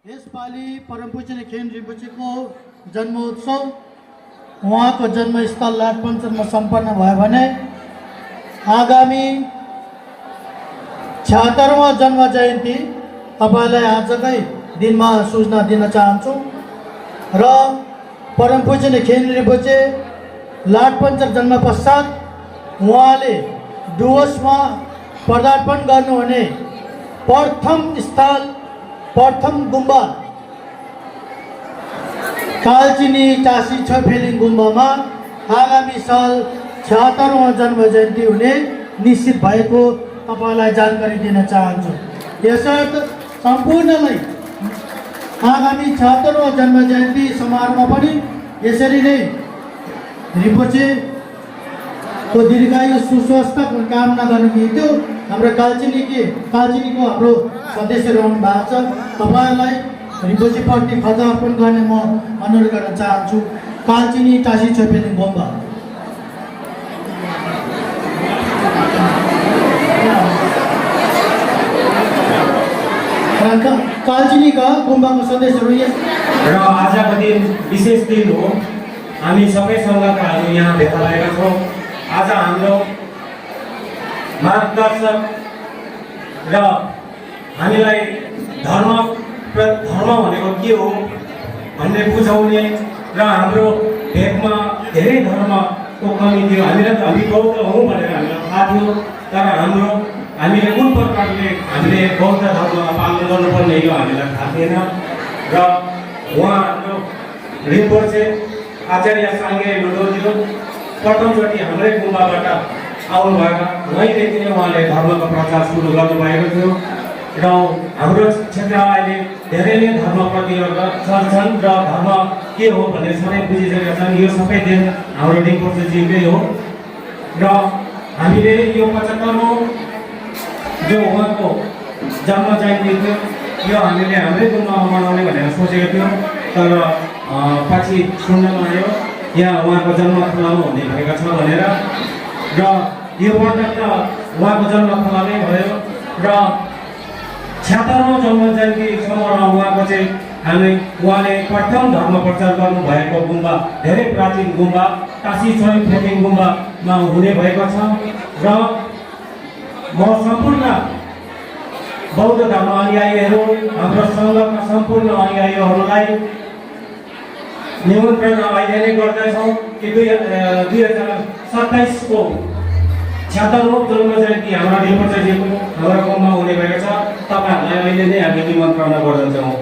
यसपालि परमपूज्य खेन रिम्पोछेको जन्मोत्सव उहाँको जन्मस्थल लाठपन्चरमा सम्पन्न भयो भने आगामी 76वां जन्म जयन्ती तपाईलाई आजकै दिनमा सूचना दिन चाहन्छु र परमपूज्य खेन रिम्पोछे लाठपन्चर जन्म पश्चात उहाँले डुवर्समा पदार्पण गर्नुहुने प्रथम गुम्बा कालचिनी टासी छफेलिङ गुम्बामा आगामी साल 76वां जन्म जयन्ती हुने निश्चित भएको तपाईलाई जानकारी दिन चाहन्छु। यसर्थ सम्पूर्णलाई आगामी 76वां जन्म जयन्ती समारोहमा पनि यसरी नै रिम्पोछे को दीर्घायु सुस्वास्थ्यको कामना गर्ने निम्ति हाम्रो कालचिनीको हाम्रो सदस्य रहनु भएको छ। तपाईलाई रिम्पोछेप्रति खजा अर्पण गर्ने म अनुरोध गर्न चाहन्छु। कालचिनी टासी छफेलिङ गुम्बा कालचिनीका गुम्बाको सदस्यहरू र आजको दिन विशेष दिन हो। हामी सबै सङ्घकाहरू यहाँ भेला भएका छौँ। आज हाम्रो मार्गदर्शक र हामीलाई धर्म भनेको के हो भन्ने बुझाउने र हाम्रो भेगमा धेरै धर्मको कमी थियो। हामी बौद्ध हौँ भनेर हामीलाई थाहा थियो, तर हामीले कुन प्रकारले हामीले बौद्ध धर्म पालन गर्नुपर्ने यो हामीलाई थाहा थिएन। र उहाँ हाम्रो रिम्पोछे आचार्य साङ्गे लोधोज्यू प्रथमचोटि हाम्रै गुम्बाबाट आउनुभएका वहीँदेखि नै उहाँले धर्मको प्रचार सुरु गर्नुभएको थियो। र हाम्रो क्षेत्रमा अहिले धेरै नै धर्मप्रति छन् र धर्म के हो भन्ने सबै बुझिसकेका छन्। यो सबै दिन हाम्रो रिम्पोछेजीकै हो। र हामीले यो 75औं जो उहाँको जन्म जयन्ती थियो यो हामीले हाम्रै गुम्बामा मनाउने भनेर सोचेको थियौँ, तर पछि सुन्नमा आयो यहाँ उहाँको जन्मस्थलमा हुने भएको छ भनेर। र यो पटक त उहाँको जन्मस्थल नै भयो र 76औं जन्म जयन्ती समारोह उहाँको चाहिँ उहाँले प्रथम धर्म प्रचार गर्नुभएको गुम्बा, धेरै प्राचीन गुम्बा टासी छफेलिङ गुम्बामा हुने भएको छ। र म सम्पूर्ण बौद्ध धर्म अनुयायीहरू, हाम्रो सङ्घका सम्पूर्ण अनुयायीहरूलाई निमन्त्रण अहिले नै गर्दछौँ कि 2027 को 76औं जन्म जयन्ती हाम्रो रिम्पोछेजीको हाम्रो गाउँमा हुने भएको छ। तपाईँहरूलाई अहिले नै हामी निमन्त्रणा गर्दछौँ।